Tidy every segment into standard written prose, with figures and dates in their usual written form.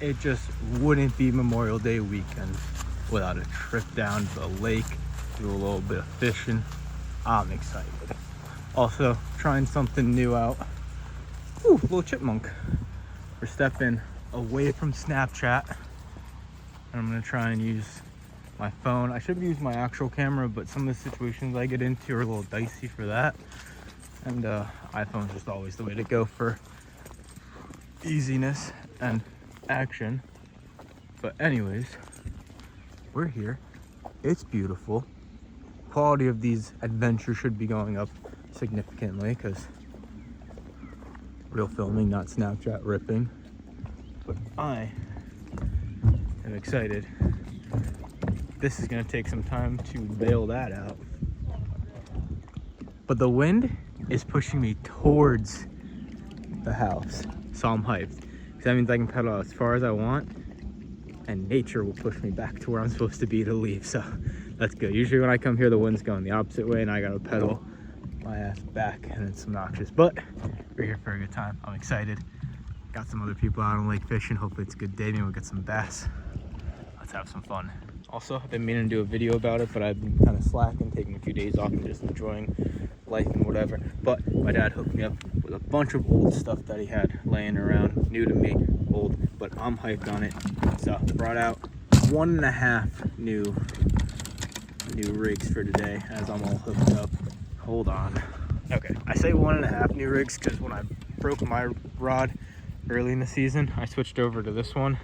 it just wouldn't be Memorial Day weekend without a trip down to the lake, do a little bit of fishing. I'm excited. Also, trying something new out. Ooh, little chipmunk. We're stepping away from Snapchat. And I'm gonna try and use my phone. I should use my actual camera, but some of the situations I get into are a little dicey for that. And iPhone's just always the way to go for easiness and action. But anyways, we're here. It's beautiful. Quality of these adventures should be going up significantly because real filming, not Snapchat ripping. But I am excited. This is gonna take some time to bail that out. But the wind is pushing me towards the house, so I'm hyped. Because that means I can pedal as far as I want, and nature will push me back to where I'm supposed to be to leave. So that's good. Usually when I come here, the wind's going the opposite way, and I gotta pedal my ass back, and it's obnoxious. But we're here for a good time. I'm excited. Got some other people out on lake fishing. Hopefully it's a good day. Maybe we'll get some bass. Let's have some fun. Also, I've been meaning to do a video about it, but I've been kind of slacking, taking a few days off and just enjoying life and whatever. But my dad hooked me up with a bunch of old stuff that he had laying around, new to me, old, but I'm hyped on it. So brought out 1.5 new rigs for today as I'm all hooked up. Hold on. Okay, I say 1.5 new rigs because when I broke my rod early in the season, I switched over to this one.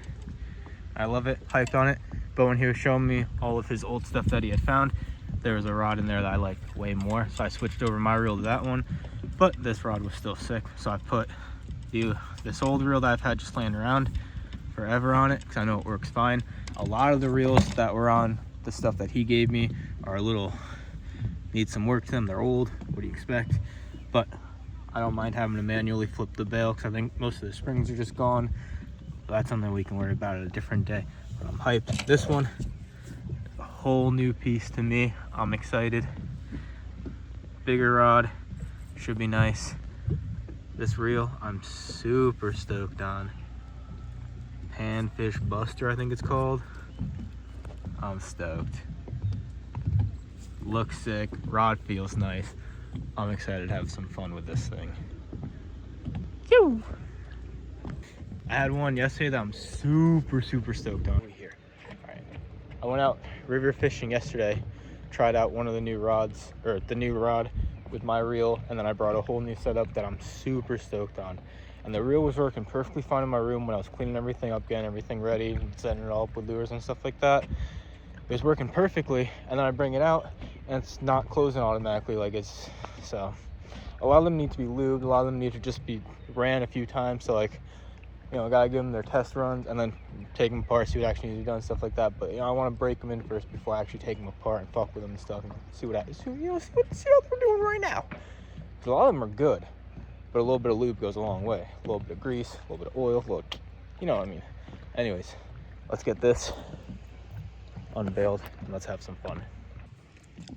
I love it, hyped on it. But when he was showing me all of his old stuff that he had found, there was a rod in there that I liked way more. So I switched over my reel to that one. But this rod was still sick. So I put this old reel that I've had just laying around forever on it because I know it works fine. A lot of the reels that were on the stuff that he gave me are a little, need some work to them. They're old, what do you expect? But I don't mind having to manually flip the bail because I think most of the springs are just gone. But that's something we can worry about at a different day. But I'm hyped. This one, a whole new piece to me. I'm excited. Bigger rod, should be nice. This reel, I'm super stoked on. Panfish Buster, I think it's called. I'm stoked. Looks sick, rod feels nice. I'm excited to have some fun with this thing. Phew. I had one yesterday that I'm super stoked on. Here. All right. I went out river fishing yesterday, tried out one of the new rods, or the new rod with my reel, and then I brought a whole new setup that I'm super stoked on. And the reel was working perfectly fine in my room when I was cleaning everything up, getting everything ready, and setting it all up with lures and stuff like that. It was working perfectly, and then I bring it out, and it's not closing automatically like it's, so. A lot of them need to be lubed, a lot of them need to just be ran a few times, so like, you know, I gotta give them their test runs and then take them apart, see what actually needs to be done, stuff like that. But you know, I want to break them in first before I actually take them apart and fuck with them and stuff, and see what happens. See what they're doing right now. Because a lot of them are good, but a little bit of lube goes a long way. A little bit of grease, a little bit of oil, you know what I mean. Anyways, let's get this unveiled and let's have some fun.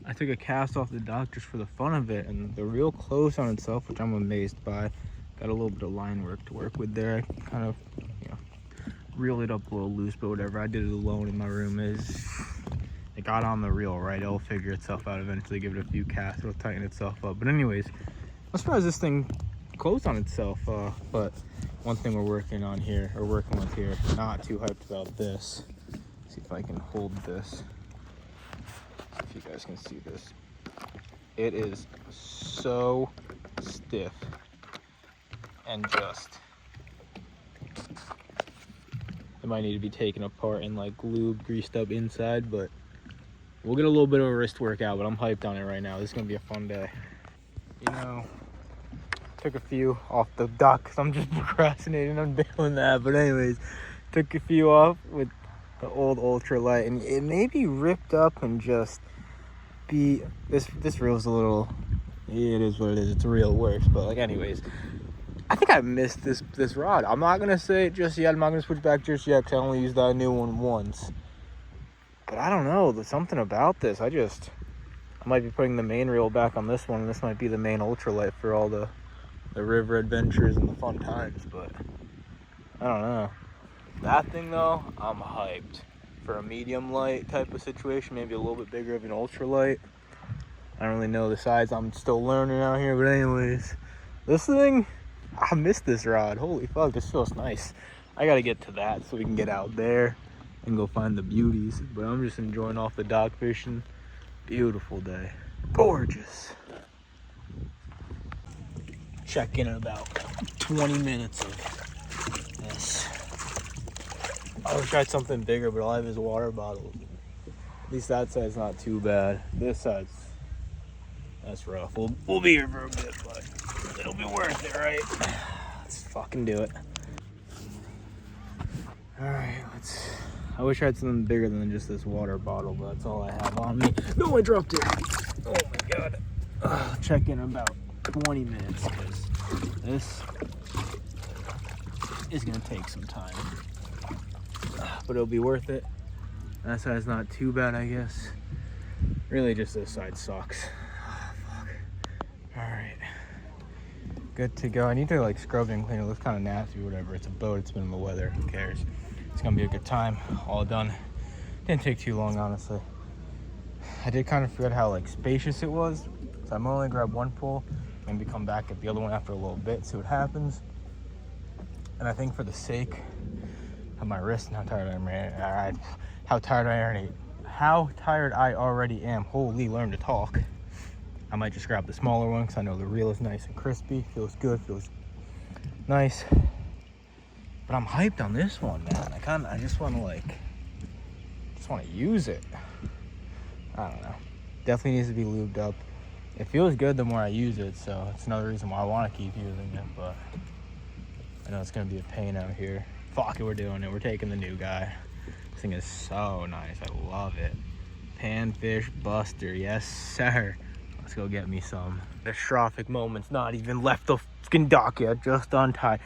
I took a cast off the dock just for the fun of it, and the reel closed on itself, which I'm amazed by. Got a little bit of line work to work with there. I kind of, you know, reeled it up a little loose, but whatever. I did it alone in my room. It got on the reel, right? It'll figure itself out eventually. Give it a few casts, it'll tighten itself up. But anyways, I'm surprised this thing closed on itself. But one thing we're working with here, not too hyped about this. Let's see if I can hold this. See if you guys can see this. It is so stiff. And just, it might need to be taken apart and like lube, greased up inside, but we'll get a little bit of a wrist workout. But I'm hyped on it right now. This is gonna be a fun day. You know, took a few off the dock because I'm just procrastinating on bailing that. But anyways, took a few off with the old ultralight, and it may be ripped up and just be, this reel's a little, it is what it is. It's a reel, it works. But like, anyways, I think I missed this rod. I'm not gonna say it just yet. I'm not gonna switch back just yet because I only used that new one once. But I don't know, there's something about this. I might be putting the main reel back on this one, and this might be the main ultralight for all the river adventures and the fun times. But I don't know. That thing though, I'm hyped. For a medium light type of situation, maybe a little bit bigger of an ultralight. I don't really know the size, I'm still learning out here, but anyways. This thing, I missed this rod. Holy fuck, this feels nice. I gotta get to that so we can get out there and go find the beauties. But I'm just enjoying off the dock fishing. Beautiful day. Gorgeous. Check in about 20 minutes of this. I wish I had something bigger, but all I have is a water bottle. At least that side's not too bad. This side's, that's rough. We'll be here for a bit, but it'll be worth it, right? Let's fucking do it. All right, I wish I had something bigger than just this water bottle, but that's all I have on me. No, I dropped it. Oh my God. Check in about 20 minutes, because this is gonna take some time, but it'll be worth it. That side's not too bad, I guess. Really just this side sucks. Oh, fuck. All right, good to go. I need to like scrub it and clean it. It looks kind of nasty or whatever. It's a boat, it's been in the weather, who cares? It's gonna be a good time. All done. Didn't take too long, honestly. I did kind of forget how like spacious it was, so I'm only grab one pole, maybe come back at the other one after a little bit, see what happens. And I think for the sake of my wrist and how tired I already am. Holy, learn to talk. I might just grab the smaller one because I know the reel is nice and crispy. Feels good, feels nice. But I'm hyped on this one, man. I just want to use it. I don't know. Definitely needs to be lubed up. It feels good the more I use it, so it's another reason why I want to keep using it, but I know it's going to be a pain out here. Fuck it, we're doing it. We're taking the new guy. This thing is so nice. I love it. Panfish Buster. Yes, sir. Let's go get me some. Catastrophic moments. Not even left the fucking dock yet. Just untied.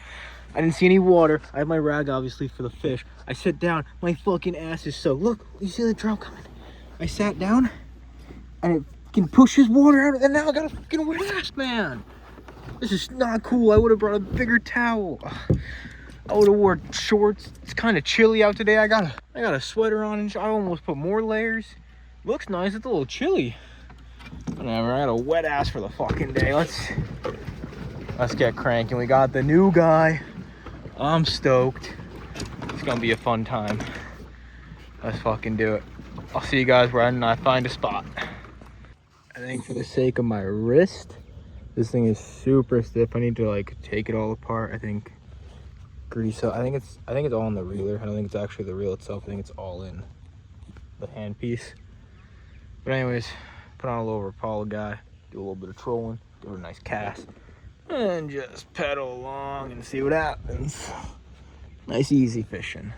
I didn't see any water. I have my rag, obviously, for the fish. I sit down. My fucking ass is soaked. Look, you see the trout coming? I sat down, and it fucking pushes water out, and now I got a fucking wet ass, man. This is not cool. I would have brought a bigger towel. I would have wore shorts. It's kind of chilly out today. I got a sweater on, and I almost put more layers. Looks nice. It's a little chilly. Whatever. I got a wet ass for the fucking day. Let's get cranking. We got the new guy. I'm stoked. It's gonna be a fun time. Let's fucking do it. I'll see you guys when I find a spot. I think for the sake of my wrist, this thing is super stiff. I need to like take it all apart. I think grease up. I think it's all in the reeler. I don't think it's actually the reel itself. I think it's all in the handpiece. But anyways, put on a little Rapala guy, do a little bit of trolling, give it a nice cast, and just pedal along and see what happens. Nice easy fishing.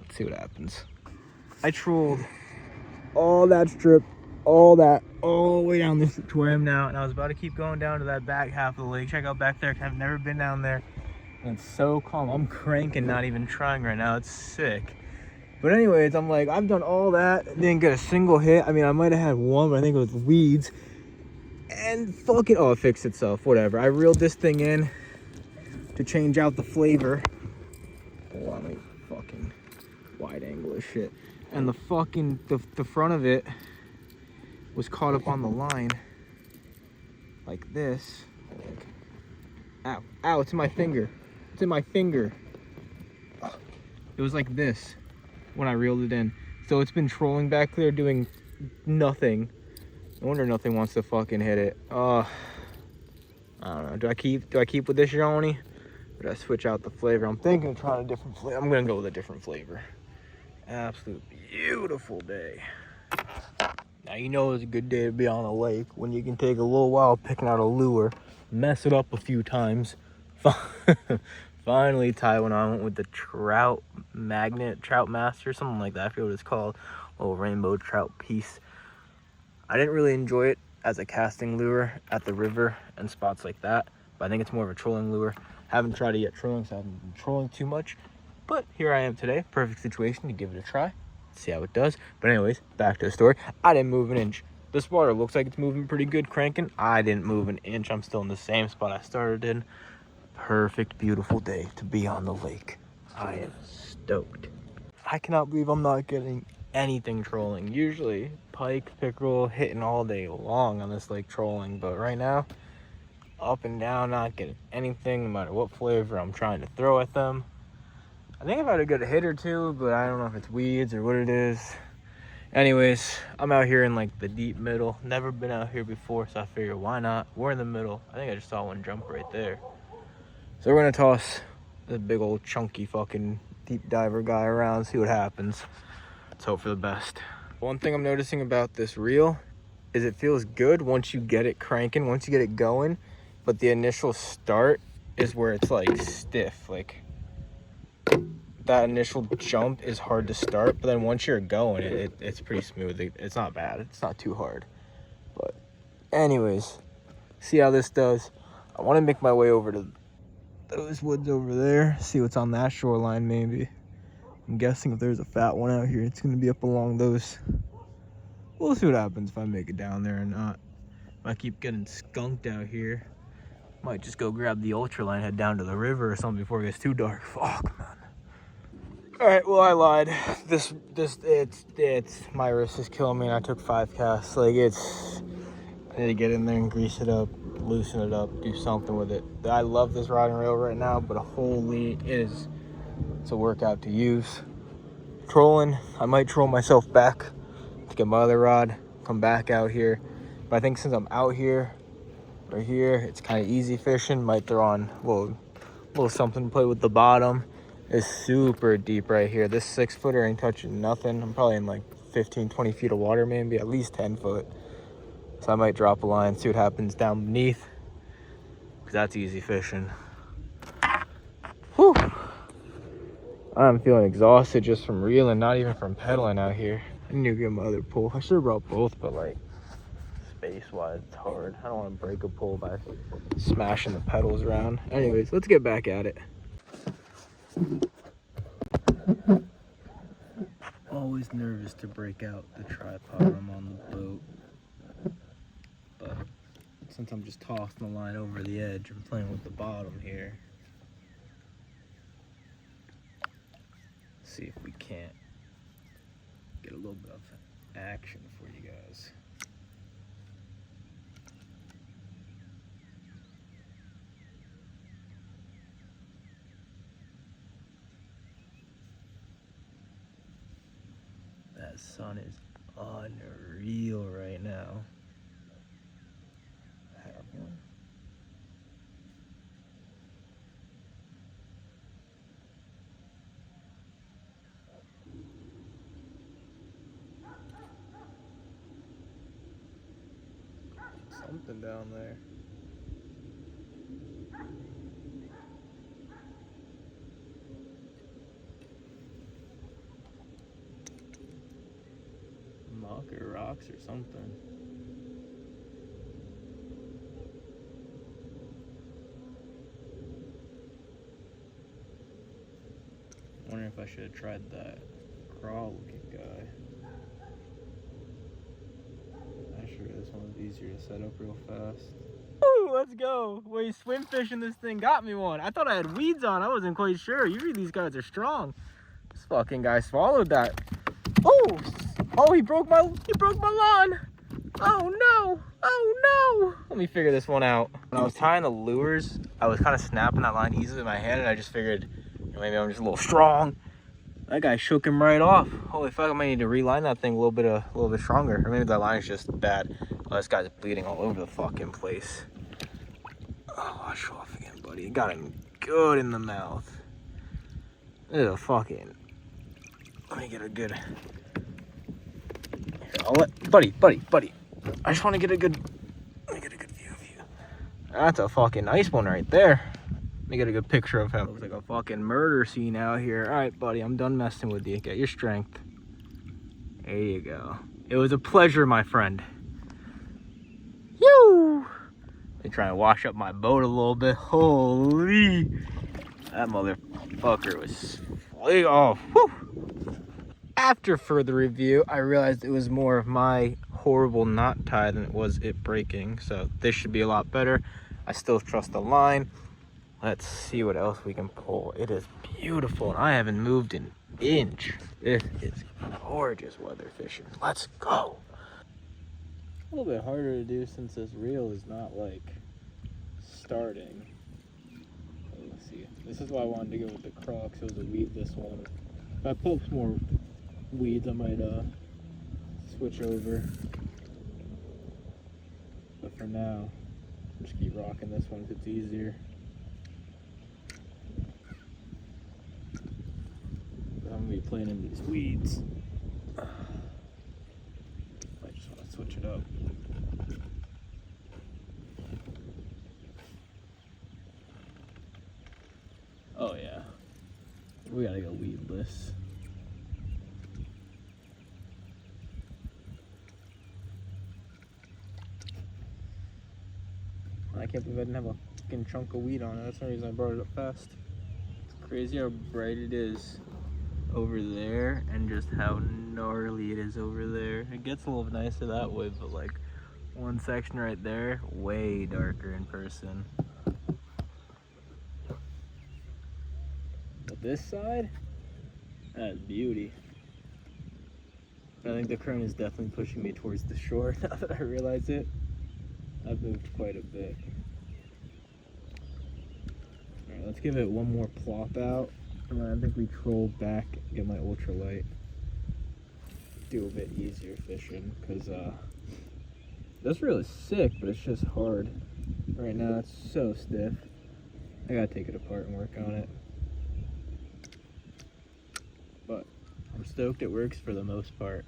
Let's see what happens. I trolled all that strip, all the way down this to where I am now, and I was about to keep going down to that back half of the lake. Check out back there, 'cause I've never been down there, and it's so calm. I'm cranking, not even trying right now. It's sick. But anyways, I'm like, I've done all that, didn't get a single hit. I mean, I might have had one, but I think it was weeds. And fucking, oh, it fixed itself, whatever. I reeled this thing in to change out the flavor. Oh, let me fucking wide angle this shit. And the fucking, the front of it was caught up on the line like this. Like, ow, ow, it's in my finger. It's in my finger. It was like this when I reeled it in. So it's been trolling back there doing nothing. No wonder nothing wants to fucking hit it. I don't know. Do I keep with this Johnny? Or do I switch out the flavor? I'm thinking of trying a different flavor. I'm gonna go with a different flavor. Absolute beautiful day. Now you know it's a good day to be on a lake when you can take a little while picking out a lure, mess it up a few times, finally tie one on. I went with the trout master, something like that. I forget what it's called. Little rainbow trout piece. I didn't really enjoy it as a casting lure at the river and spots like that, but I think it's more of a trolling lure. Haven't tried it yet trolling, so I haven't been trolling too much. But here I am today, perfect situation to give it a try, see how it does. But anyways, back to the story. I didn't move an inch. This water looks like it's moving pretty good cranking. I didn't move an inch. I'm still in the same spot I started in. Perfect, beautiful day to be on the lake. I am stoked. I cannot believe I'm not getting anything trolling. Usually pike, pickerel hitting all day long on this lake trolling, but right now up and down, not getting anything no matter what flavor I'm trying to throw at them. I think I've had a good hit or two, but I don't know if it's weeds or what it is. Anyways, I'm out here in like the deep middle. Never been out here before, so I figured why not? We're in the middle. I think I just saw one jump right there. So we're gonna toss this big old chunky fucking deep diver guy around, see what happens. Let's hope for the best. One thing I'm noticing about this reel is it feels good once you get it cranking, once you get it going, but the initial start is where it's like stiff. Like that initial jump is hard to start, but then once you're going, it's pretty smooth. It's not bad. It's not too hard. But anyways, see how this does. I want to make my way over to those woods over there, see what's on that shoreline maybe. I'm guessing if there's a fat one out here, it's going to be up along those. We'll see what happens if I make it down there or not. If I keep getting skunked out here, might just go grab the ultraline, head down to the river or something before it gets too dark. Fuck, man. All right, well, I lied. It's my wrist is killing me, and I took 5 casts. Like, I need to get in there and grease it up, loosen it up, do something with it. I love this rod and reel right now, but holy, it's a workout to use. Trolling, I might troll myself back to get my other rod, come back out here. But I think since I'm out here, right here, it's kind of easy fishing. Might throw on a little something to play with the bottom. It's super deep right here. This 6-footer ain't touching nothing. I'm probably in like 15, 20 feet of water, maybe at least 10 foot. So I might drop a line, see what happens down beneath, because that's easy fishing. Whew. I'm feeling exhausted just from reeling, not even from pedaling out here. I need to get my other pole. I should have brought both, but like space-wise, it's hard. I don't want to break a pole by smashing the pedals around. Anyways, let's get back at it. Always nervous to break out the tripod when I'm on the boat, but since I'm just tossing the line over the edge, I'm playing with the bottom here. See if we can't get a little bit of action for you guys. That sun is unreal right now. I have one. Something down there. Mocker rocks or something. Wondering if I should have tried that crawl looking guy. Actually, this one's easier to set up real fast. Woo, let's go. Wait, swim fishing this thing got me one. I thought I had weeds on. I wasn't quite sure. Usually these guys are strong. This fucking guy swallowed that. Oh, he broke my line. Oh no. Let me figure this one out. When I was tying the lures, I was kind of snapping that line easily in my hand, and I just figured, maybe I'm just a little strong. That guy shook him right off. Holy fuck, I might need to reline that thing a little bit stronger. Or maybe that line is just bad. Oh, this guy's bleeding all over the fucking place. Oh, wash off again, buddy. It got him good in the mouth. This is a fucking... Let me get a good... Here, I'll let... Buddy. I just want to get a good... Let me get a good view of you. That's a fucking nice one right there. Let me get a good picture of him. Looks like a fucking murder scene out here. All right, buddy, I'm done messing with you. Get your strength. There you go. It was a pleasure, my friend. Yoo! They try and wash up my boat a little bit. Holy! That motherfucker was... Oh, whew! After further review, I realized it was more of my horrible knot tie than it was it breaking. So this should be a lot better. I still trust the line. Let's see what else we can pull. It is beautiful, and I haven't moved an inch. This is gorgeous weather fishing. Let's go. A little bit harder to do since this reel is not like starting. Let's see. This is why I wanted to go with the Crocs. It was a weedless one. If I pull some more weeds, I might switch over. But for now, just keep rocking this one if it's easier. I'm gonna be playing in these weeds. I just want to switch it up. Oh yeah, we gotta go weedless. I can't believe I didn't have a fucking chunk of weed on it. That's the reason I brought it up fast. It's crazy how bright it is over there and just how gnarly it is over there. It gets a little nicer that way, but like one section right there, way darker in person. But this side, that's beauty. I think the current is definitely pushing me towards the shore now that I realize it. I've moved quite a bit. Alright, let's give it one more plop out. And then I think we troll back, get my ultralight. Do a bit easier fishing, because this reel is sick, but it's just hard. Right now it's so stiff. I gotta take it apart and work on it. But I'm stoked it works for the most part.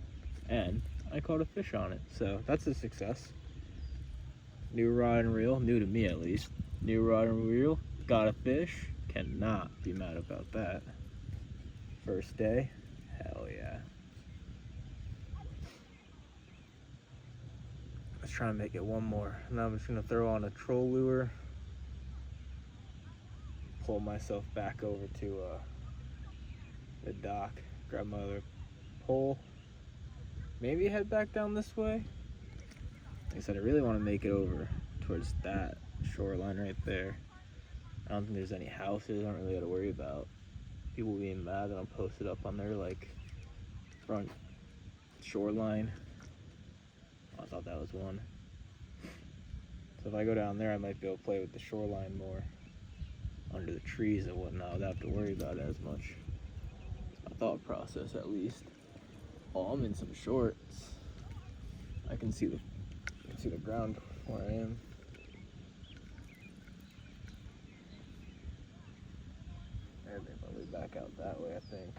And I caught a fish on it, so that's a success. New rod and reel, new to me at least. New rod and reel, got a fish. Cannot be mad about that. First day, hell yeah. Let's try and make it one more. Now I'm just gonna throw on a troll lure. Pull myself back over to the dock, grab my other pole. Maybe head back down this way. Like I said, I really want to make it over towards that shoreline right there. I don't think there's any houses. I don't really got to worry about people being mad that I'm posted up on their like front shoreline. Oh, I thought that was one. So if I go down there, I might be able to play with the shoreline more under the trees and whatnot without have to worry about it as much. My thought process, at least. Oh, I'm in some shorts. I can see the ground where I am. Maybe probably back out that way, I think.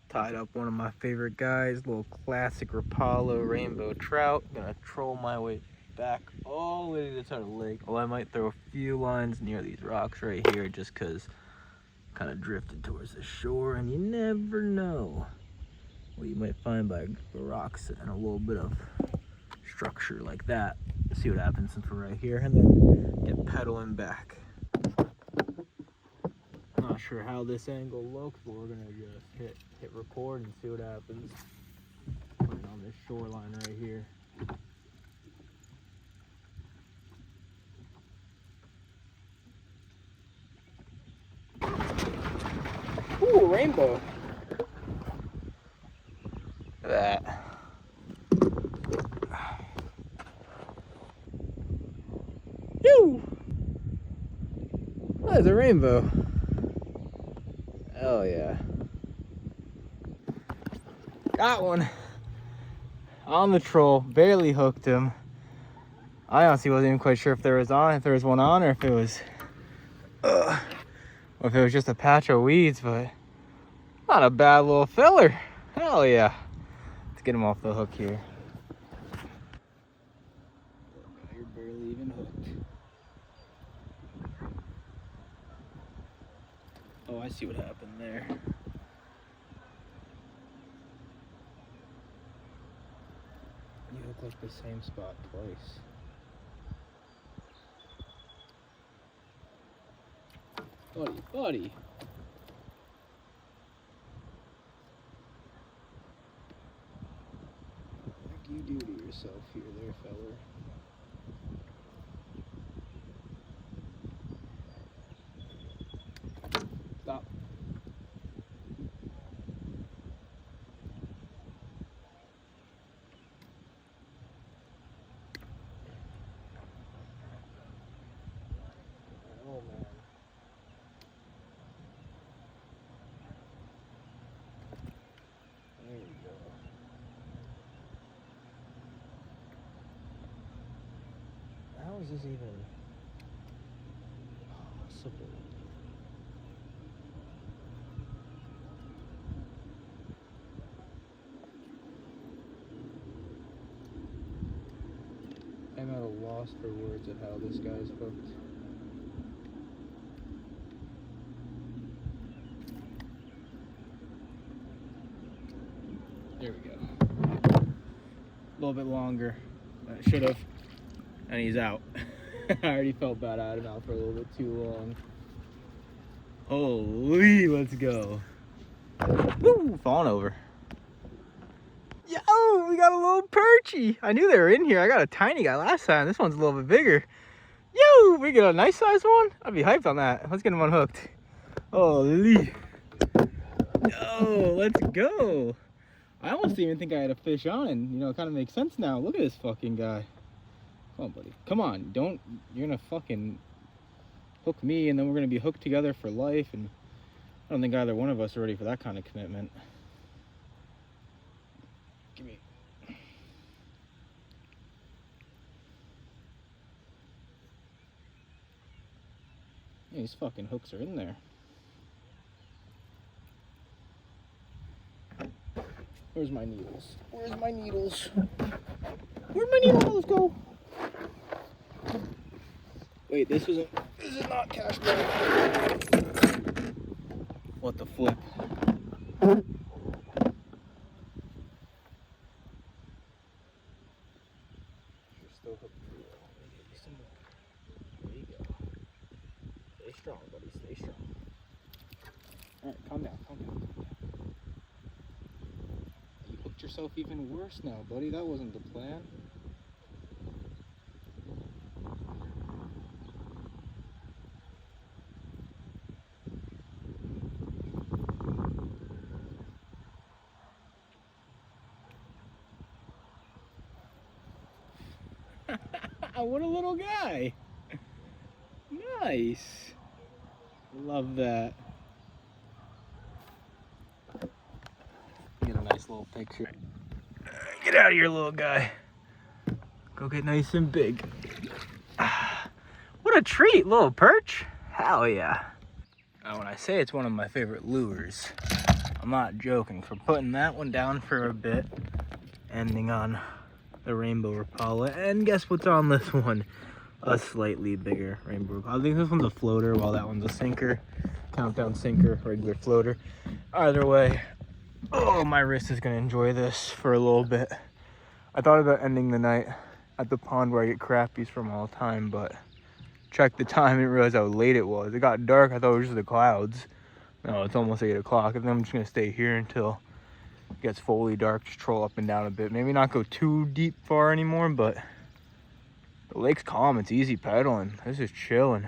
Tied up one of my favorite guys, little classic Rapala rainbow trout. Gonna troll my way back all the way to the side of the lake. Well, I might throw a few lines near these rocks right here just because kind of drifted towards the shore, and you never know what you might find by rocks and a little bit of structure like that. See what happens since we're right here, and then get pedaling back. Not sure how this angle looks, but we're gonna just hit record and see what happens. Put it on this shoreline right here. Ooh, rainbow. Look at that. Woo! That is a rainbow. Hell yeah. Got one. On the troll, barely hooked him. I honestly wasn't even quite sure if there was one on, or if it was just a patch of weeds, but not a bad little filler. Hell yeah. Let's get him off the hook here. You're barely even hooked. Oh, I see what happened there. You hook like the same spot twice. Buddy. What do you do to yourself here there, feller? is this even possible? I'm at a loss for words at how this guy's hooked. There we go. A little bit longer. I should have. And he's out. I already felt bad. I had him out for a little bit too long. Holy, let's go. Woo, falling over. Yo, we got a little perchy. I knew they were in here. I got a tiny guy last time. This one's a little bit bigger. Yo, we get a nice sized one. I'd be hyped on that. Let's get him unhooked. Holy. Yo, let's go. I almost didn't even think I had a fish on, and you know, it kind of makes sense now. Look at this fucking guy. Come on, buddy. Come on. Don't. You're gonna fucking hook me, and then we're gonna be hooked together for life. And I don't think either one of us are ready for that kind of commitment. Give me. Yeah, these fucking hooks are in there. Where's my needles? Where's my needles? Where's my needles? Let's go. Wait, this is not cast back. What the flip? You're still hooked. There you go. Stay strong, buddy. Stay strong. All right, calm down. Calm down. You hooked yourself even worse now, buddy. That wasn't the plan. What a little guy. Nice. Love that. Get a nice little picture. Get out of here, little guy. Go get nice and big. What a treat, little perch. Hell yeah. Now, when I say it's one of my favorite lures, I'm not joking. For putting that one down for a bit, ending on the rainbow Rapala, and guess what's on this one? A slightly bigger rainbow Rapala. I think this one's a floater while that one's a sinker. Countdown sinker, regular floater. Either way, oh, my wrist is gonna enjoy this for a little bit. I thought about ending the night at the pond where I get crappies from all the time, but checked the time and realized how late it was. It got dark. I thought it was just the clouds. No, it's almost 8 o'clock. I think I'm just gonna stay here until it gets fully dark, just troll up and down a bit. Maybe not go too deep far anymore, but the lake's calm. It's easy pedaling. This is chilling.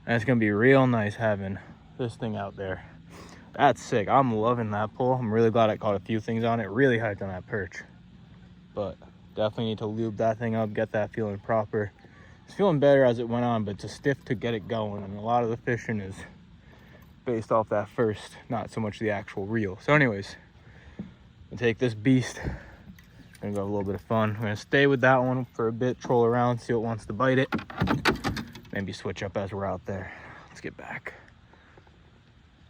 And it's gonna be real nice having this thing out there. That's sick. I'm loving that pull. I'm really glad I caught a few things on it. Really hyped on that perch. But definitely need to lube that thing up, get that feeling proper. It's feeling better as it went on, but it's stiff to get it going. And a lot of the fishing is based off that first, not so much the actual reel. So anyways, I'll take this beast. Gonna go have a little bit of fun. I'm gonna stay with that one for a bit, troll around, see what wants to bite it. Maybe switch up as we're out there. Let's get back.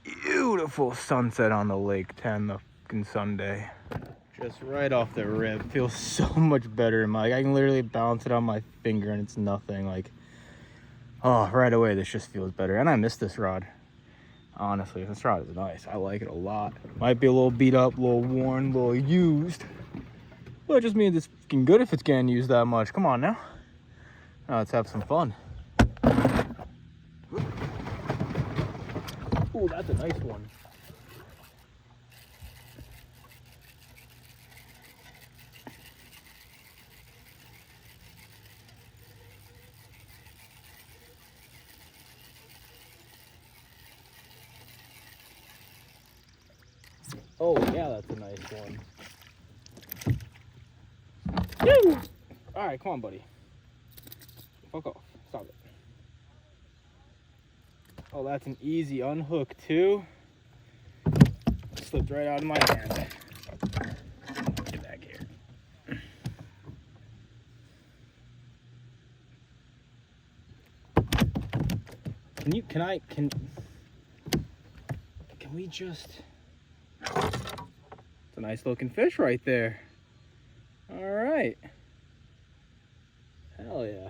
Beautiful sunset on the lake, 10 the fucking Sunday. Just right off the rib. Feels so much better. I can literally bounce it on my finger and it's nothing. Like, oh, right away this just feels better. And I miss this rod. Honestly, this rod is nice. I like it a lot. Might be a little beat up, a little worn, a little used. But it just means it's fucking good if it's getting used that much. Come on now. Now let's have some fun. Ooh, that's a nice one. Oh yeah, that's a nice one. Woo! All right, come on, buddy. Fuck off. Stop it. Oh, that's an easy unhook too. Slipped right out of my hand. Get back here. Can we just... It's a nice looking fish right there. All right. Hell yeah.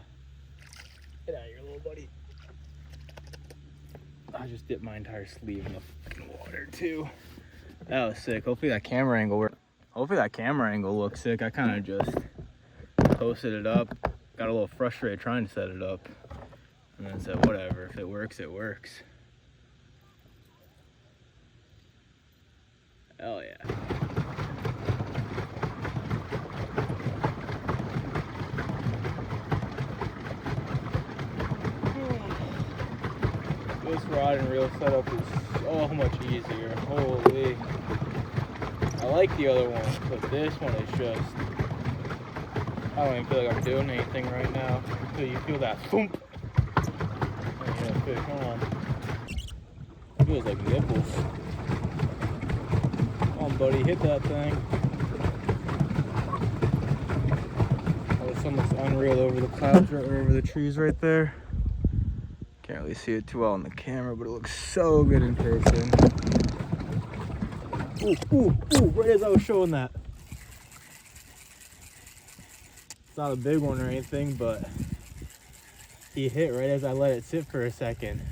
Get out of here, little buddy. I just dipped my entire sleeve in the fucking water too. That was sick. Hopefully that camera angle works. Hopefully that camera angle looks sick. I kind of just posted it up. Got a little frustrated trying to set it up. And then said, whatever. If it works, it works. Hell yeah. This rod and reel setup is so much easier. Holy. I like the other one, but this one is just... I don't even feel like I'm doing anything right now until you feel that thump. And you fish on. It feels like nipples. Come on, buddy, hit that thing. Oh, the sun looks unreal over the clouds, right over the trees right there. Can't really see it too well on the camera, but it looks so good in person. Ooh, right as I was showing that. It's not a big one or anything, but he hit right as I let it sit for a second.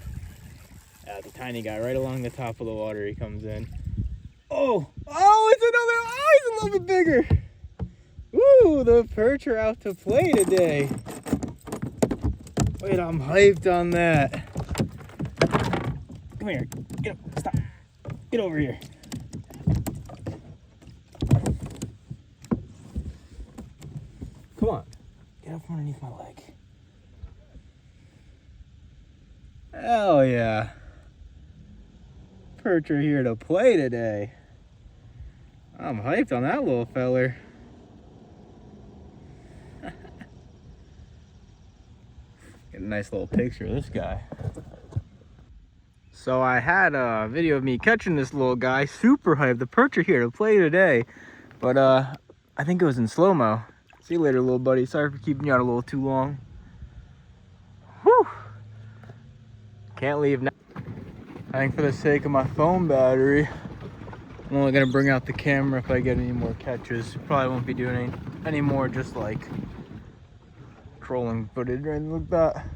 The tiny guy right along the top of the water, he comes in. Oh, it's another, he's a little bit bigger. Ooh, the perch are out to play today. Wait, I'm hyped on that. Come here, get up, stop. Get over here. Come on, get up from underneath my leg. Hell yeah. Perch are here to play today. I'm hyped on that little feller. Get a nice little picture of this guy. So I had a video of me catching this little guy, super hyped. The perch are here to play today, but I think it was in slow-mo. See you later, little buddy. Sorry for keeping you out a little too long. Whew. Can't leave now. I think for the sake of my phone battery, I'm only gonna bring out the camera if I get any more catches. Probably won't be doing any more just like trolling footage or anything like that.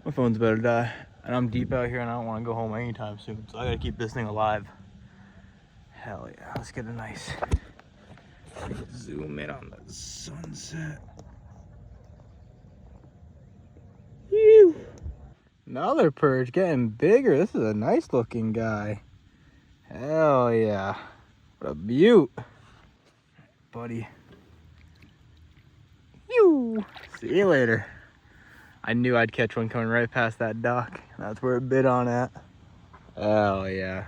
My phone's about to die. And I'm deep out here and I don't want to go home anytime soon. So I gotta keep this thing alive. Hell yeah, let's get a nice zoom in on the sunset. Whew. Another perch getting bigger. This is a nice looking guy. Hell yeah. What a beaut. Buddy. Phew. See you later. I knew I'd catch one coming right past that dock. That's where it bit on at. Hell yeah.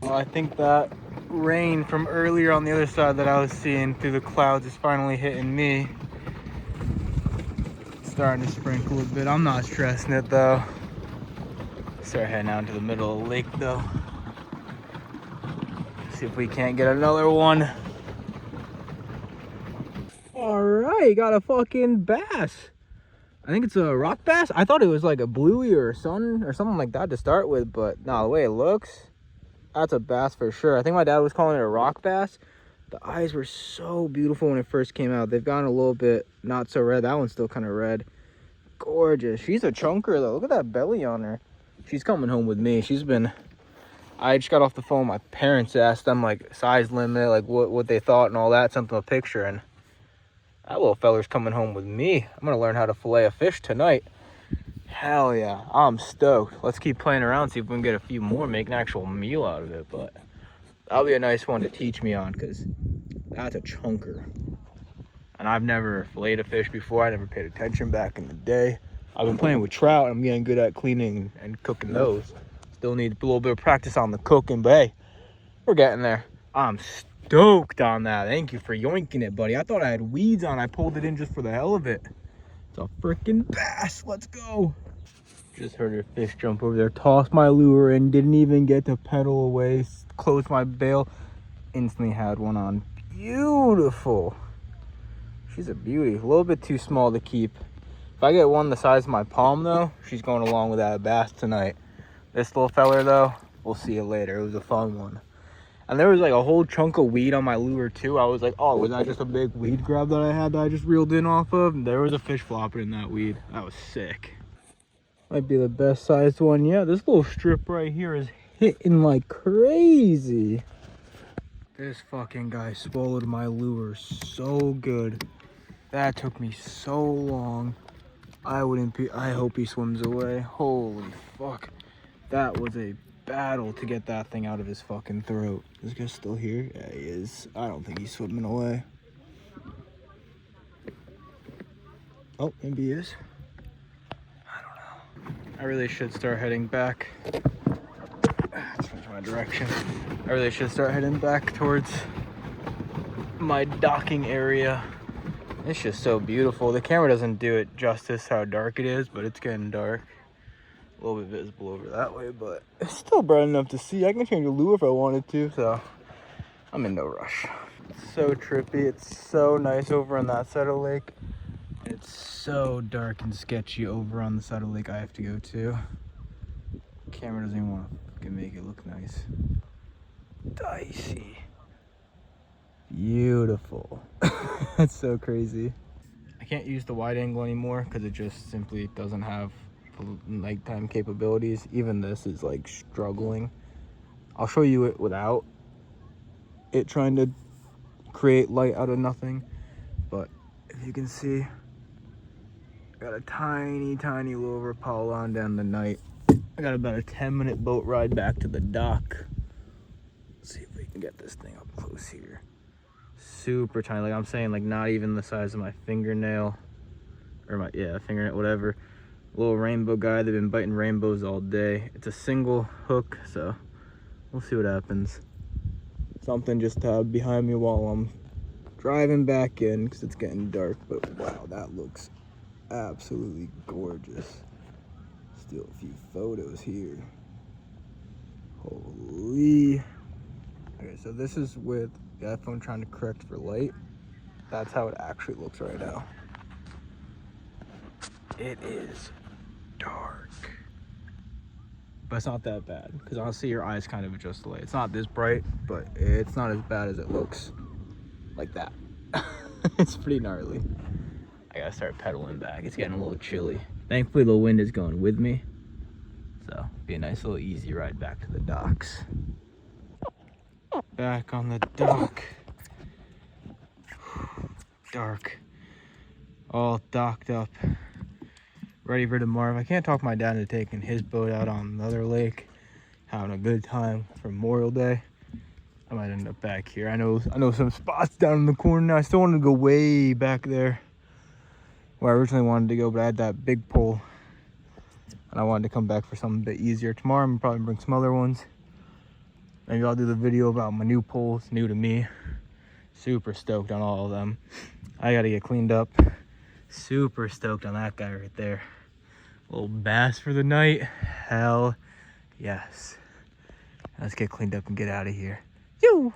Well, I think that rain from earlier on the other side that I was seeing through the clouds is finally hitting me. It's starting to sprinkle a bit. I'm not stressing it though. Start heading out into the middle of the lake though. See if we can't get another one. All right, got a fucking bass. I think it's a rock bass. I thought it was like a bluey or a sun or something like that to start with, but no, the way it looks, that's a bass for sure. I think my dad was calling it a rock bass. The eyes were so beautiful when it first came out. They've gotten a little bit not so red. That one's still kind of red. Gorgeous. She's a chunker though. Look at that belly on her. She's coming home with me. I just got off the phone. My parents asked them like size limit, like what they thought and all that. Sent them a picture, and that little feller's coming home with me. I'm gonna learn how to fillet a fish tonight. Hell yeah, I'm stoked. Let's keep playing around, see if we can get a few more, make an actual meal out of it. But that'll be a nice one to teach me on, because that's a chunker. And I've never filleted a fish before. I never paid attention back in the day. I've been playing with trout, and I'm getting good at cleaning and cooking those. Still need a little bit of practice on the cooking, but hey, we're getting there. I'm stoked on that. Thank you for yoinking it, buddy. I thought I had weeds on. I pulled it in just for the hell of it. It's a freaking bass. Let's go. Just heard a fish jump over there, toss my lure in, didn't even get to pedal away, close my bail, instantly had one on. Beautiful. She's a beauty. A little bit too small to keep If I get one the size of my palm though, she's going along with that bass tonight. This little feller though, we'll see it later. It was a fun one. And there was like a whole chunk of weed on my lure too. I was like, oh, was that just a big weed grab that I had that I just reeled in off of? And there was a fish flopping in that weed. That was sick. Might be the best sized one yet. This little strip right here is hitting like crazy. This fucking guy swallowed my lure so good. That took me so long. I hope he swims away. Holy fuck. That was a battle to get that thing out of his fucking throat. This guy's still here? Yeah, he is. I don't think he's swimming away. Oh, maybe he is. I don't know. I really should start heading back. Change my direction. I really should start heading back towards my docking area. It's just so beautiful. The camera doesn't do it justice how dark it is, but it's getting dark. A little bit visible over that way, but it's still bright enough to see. I can change the lure if I wanted to, so I'm in no rush. It's so trippy. It's so nice over on that side of the lake. It's so dark and sketchy over on the side of the lake I have to go to. The camera doesn't even want to make it look nice. Dicey. Beautiful. That's so crazy. I can't use the wide angle anymore because it just simply doesn't have nighttime capabilities. Even this is like struggling. I'll show you it without it trying to create light out of nothing, but if you can see, I got a tiny little Rapala on down the night. I got about a 10-minute boat ride back to the dock. Let's see if we can get this thing up close here. Super tiny, like I'm saying, like not even the size of my fingernail, or my fingernail, whatever. Little rainbow guy. They've been biting rainbows all day. It's a single hook, so we'll see what happens. Something just behind me while I'm driving back in because it's getting dark. But wow, that looks absolutely gorgeous. Still a few photos here. Holy. Okay, so this is with the iPhone trying to correct for light. That's how it actually looks right now. It is dark, but it's not that bad because honestly your eyes kind of adjust the light. It's not this bright, but it's not as bad as it looks like that. It's pretty gnarly. I gotta start pedaling back. It's getting a little chilly. Thankfully the wind is going with me, so be a nice little easy ride back to the docks. Back on the dock. Dark, all docked up, ready for tomorrow. If I can't talk my dad into taking his boat out on another lake, having a good time for Memorial Day, I might end up back here. I know some spots down in the corner now. I still wanted to go way back there where I originally wanted to go, but I had that big pole and I wanted to come back for something a bit easier. Tomorrow I'm gonna probably bring some other ones. Maybe I'll do the video about my new poles, new to me. Super stoked on all of them. I gotta get cleaned up. Super stoked on that guy right there. Little bass for the night. Hell yes. Let's get cleaned up and get out of here. Yoo!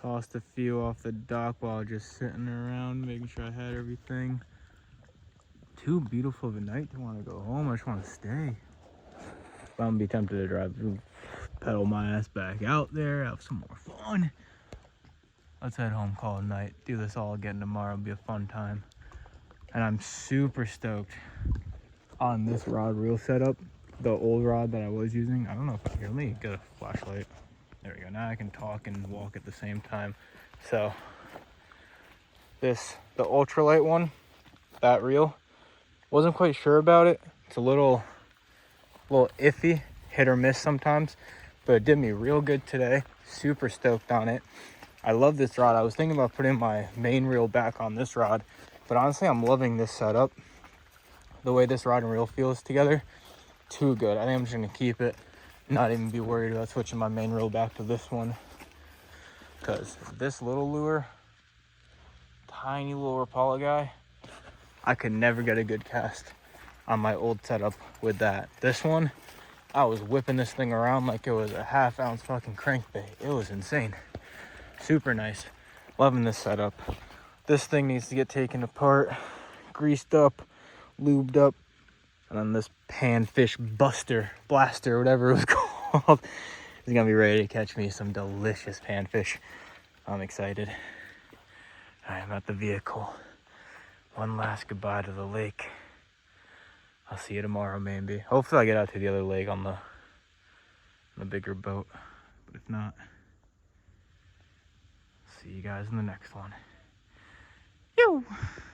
Tossed a few off the dock while just sitting around, making sure I had everything. Too beautiful of a night to want to go home. I just want to stay. But I'm gonna be tempted to drive, pedal my ass back out there, have some more fun. Let's head home, call it a night. Do this all again tomorrow. It'll be a fun time. And I'm super stoked on this rod reel setup. The old rod that I was using. I don't know if I can really get a flashlight. There we go. Now I can talk and walk at the same time. So the ultralight one, that reel, wasn't quite sure about it. It's a little iffy, hit or miss sometimes, but it did me real good today. Super stoked on it. I love this rod. I was thinking about putting my main reel back on this rod, but honestly, I'm loving this setup. The way this rod and reel feels together, too good. I think I'm just gonna keep it, not even be worried about switching my main reel back to this one. Because this little lure, tiny little Rapala guy, I could never get a good cast on my old setup with that. This one, I was whipping this thing around like it was a half-ounce fucking crankbait. It was insane. Super nice. Loving this setup. This thing needs to get taken apart, greased up, lubed up. And then this panfish blaster, whatever it was called, is gonna be ready to catch me some delicious panfish. I'm excited. All right, I'm at the vehicle. One last goodbye to the lake. I'll see you tomorrow, maybe. Hopefully I get out to the other lake on the bigger boat. But if not, see you guys in the next one. Yo!